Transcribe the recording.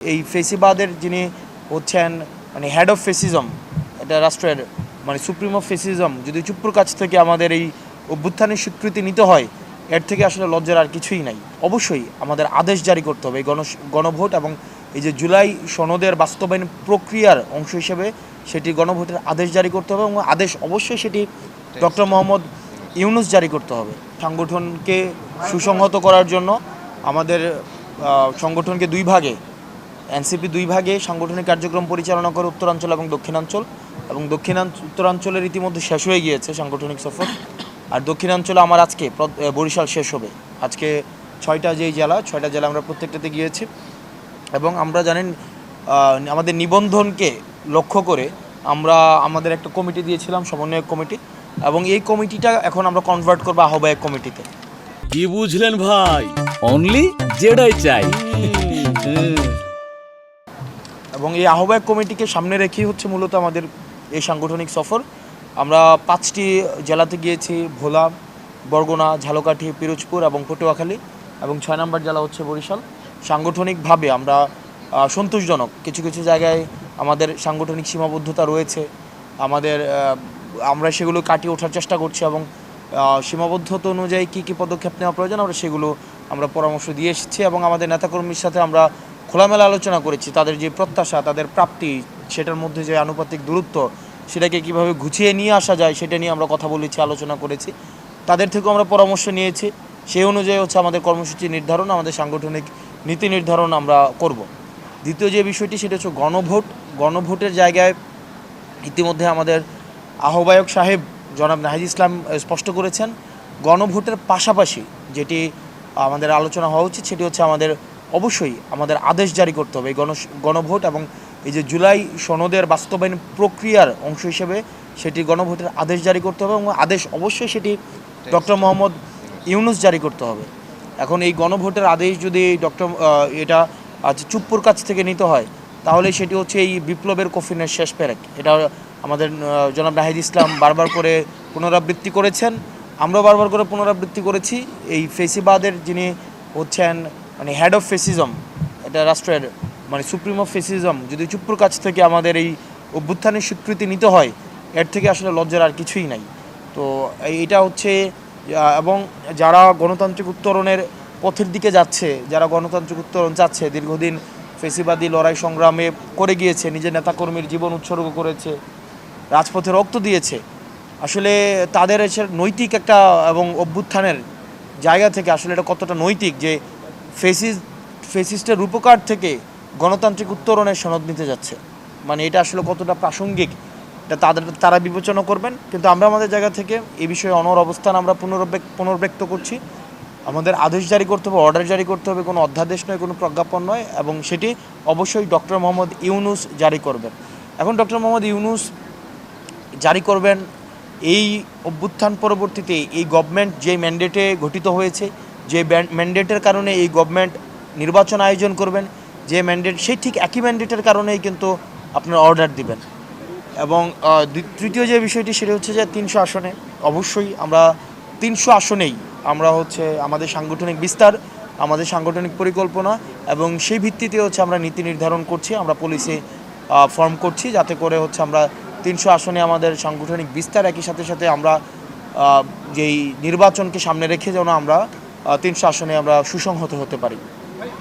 এই ফেসিবাদের যিনি হচ্ছেন মানে হেড অফ ফেসিজম, এটা রাষ্ট্রের মানে সুপ্রিম অফ ফেসিজম, যদি চুপ্পুর কাছ থেকে আমাদের এই অভ্যুত্থানের স্বীকৃতি নিতে হয়, এর থেকে আসলে লজ্জার আর কিছুই নাই। অবশ্যই আমাদের আদেশ জারি করতে হবে এই গণভোট এবং এই যে জুলাই সনদের বাস্তবায়ন প্রক্রিয়ার অংশ হিসেবে সেটি গণভোটের আদেশ জারি করতে হবে এবং আদেশ অবশ্যই সেটি ডক্টর মোহাম্মদ ইউনূস জারি করতে হবে। সংগঠনকে সুসংহত করার জন্য আমাদের সংগঠনকে দুই ভাগে, এনসিপি দুই ভাগে সাংগঠনিক কার্যক্রম পরিচালনা করে উত্তরাঞ্চল এবং দক্ষিণাঞ্চল, এবং উত্তরাঞ্চলের ইতিমধ্যে শেষ হয়ে গিয়েছে সাংগঠনিক সফর, আর দক্ষিণাঞ্চলে আমার আজকে বরিশাল শেষ হবে। আজকে 6টা যেই জেলা, 6টা জেলা আমরা প্রত্যেকটাতে গিয়েছি এবং আমরা জানেন আমাদের নিবন্ধনকে লক্ষ্য করে আমরা আমাদের একটা কমিটি দিয়েছিলাম, সমন্বয়ক কমিটি, এবং এই কমিটিটা এখন আমরা কনভার্ট করবো আহ্বায়ক কমিটিতে। কি বুঝলেন ভাই? অনলি যেটাই চাই। এবং এই আহ্বায়ক কমিটিকে সামনে রেখেই হচ্ছে মূলত আমাদের এই সাংগঠনিক সফর। আমরা 5টি জেলাতে গিয়েছি, ভোলা, বরগুনা, ঝালকাঠি, পিরোজপুর এবং পটুয়াখালী, এবং 6 নম্বর জেলা হচ্ছে বরিশাল। সাংগঠনিকভাবে আমরা সন্তোষজনক, কিছু কিছু জায়গায় আমাদের সাংগঠনিক সীমাবদ্ধতা রয়েছে, আমরা সেগুলো কাটিয়ে ওঠার চেষ্টা করছি এবং সীমাবদ্ধতা অনুযায়ী কী কী পদক্ষেপ নেওয়া প্রয়োজন আমরা পরামর্শ দিয়ে এসেছি এবং আমাদের নেতাকর্মীর সাথে আমরা খোলামেলা আলোচনা করেছি। তাদের যে প্রত্যাশা, তাদের প্রাপ্তি, সেটার মধ্যে যে আনুপাতিক দূরত্ব, সেটাকে কীভাবে গুছিয়ে নিয়ে আসা যায় সেটা নিয়ে আমরা কথা বলেছি, আলোচনা করেছি। তাদের থেকেও আমরা পরামর্শ নিয়েছি। সেই অনুযায়ী হচ্ছে আমাদের কর্মসূচি নির্ধারণ, আমাদের সাংগঠনিক নীতি নির্ধারণ আমরা করব। দ্বিতীয় যে বিষয়টি সেটা হচ্ছে গণভোটের জায়গায় ইতিমধ্যে আমাদের আহ্বায়ক সাহেব জনাব নাহিদ ইসলাম স্পষ্ট করেছেন, গণভোটের পাশাপাশি যেটি আমাদের আলোচনা হওয়া উচিত সেটি হচ্ছে অবশ্যই আমাদের আদেশ জারি করতে হবে এই গণভোট এবং এই যে জুলাই সনদের বাস্তবায়ন প্রক্রিয়ার অংশ হিসেবে সেটি গণভোটের আদেশ জারি করতে হবে এবং আদেশ অবশ্যই সেটি ডক্টর মোহাম্মদ ইউনূস জারি করতে হবে। এখন এই গণভোটের আদেশ যদি এটা চুপ্পুর কাছ থেকে নিতে হয়, তাহলে সেটি হচ্ছে এই বিপ্লবের কফিনের শেষ পেরেক। এটা আমাদের জনাব নাহিদ ইসলাম বারবার করে পুনরাবৃত্তি করেছেন, আমরাও বারবার করে পুনরাবৃত্তি করেছি। এই ফেসিবাদের যিনি হচ্ছেন মানে হেড অফ ফেসিজম, এটা রাষ্ট্রের মানে সুপ্রিম অফ ফেসিজম, যদি চুপ্পুর কাছ থেকে আমাদের এই অভ্যুত্থানের স্বীকৃতি নিতে হয়, এর থেকে আসলে লজ্জার আর কিছুই নাই। তো এটা হচ্ছে এবং যারা গণতান্ত্রিক উত্তরণের পথের দিকে যাচ্ছে, যারা গণতান্ত্রিক উত্তরণ চাচ্ছে, দীর্ঘদিন ফেসিবাদী লড়াই সংগ্রামে করে গিয়েছে, নিজের নেতাকর্মীর জীবন উৎসর্গ করেছে, রাজপথে রক্ত দিয়েছে, আসলে তাদের এসে নৈতিক একটা এবং অভ্যুত্থানের জায়গা থেকে আসলে এটা কতটা নৈতিক যে ফেসিস্টের রূপকার থেকে গণতান্ত্রিক উত্তরণের সনদ নিতে যাচ্ছে, মানে এটা আসলে কতটা প্রাসঙ্গিক এটা তারা বিবেচনা করবেন। কিন্তু আমরা আমাদের জায়গা থেকে এই বিষয়ে অনড় অবস্থান আমরা পুনর্ব্যক্ত করছি। আমাদের আদেশ জারি করতে হবে, অর্ডার জারি করতে হবে, কোনো অধ্যাদেশ নয়, কোনো প্রজ্ঞাপন নয়, এবং সেটি অবশ্যই ডক্টর মোহাম্মদ ইউনূস জারি করবেন। এখন ডক্টর মোহাম্মদ ইউনূস জারি করবেন এই অভ্যুত্থান পরবর্তীতে এই গভর্নমেন্ট যে ম্যান্ডেটে গঠিত হয়েছে, যে ম্যান্ডেটের কারণে এই গভর্নমেন্ট নির্বাচন আয়োজন করবেন, যে ম্যান্ডেট সেই ঠিক একই ম্যান্ডেটের কারণেই কিন্তু আপনার অর্ডার দিবেন। এবং তৃতীয় যে বিষয়টি সেটা হচ্ছে যে 300 আসনে অবশ্যই আমরা 300 আসনেই আমরা হচ্ছে আমাদের সাংগঠনিক বিস্তার, আমাদের সাংগঠনিক পরিকল্পনা এবং সেই ভিত্তিতে হচ্ছে আমরা নীতি নির্ধারণ করছি, আমরা পলিসি ফর্ম করছি, যাতে করে হচ্ছে আমরা 300 আসনে আমাদের সাংগঠনিক বিস্তার, একই সাথে সাথে আমরা যেই নির্বাচনকে সামনে রেখে যেন আমরা 300 আসনে আমরা সুসংহত হতে পারি।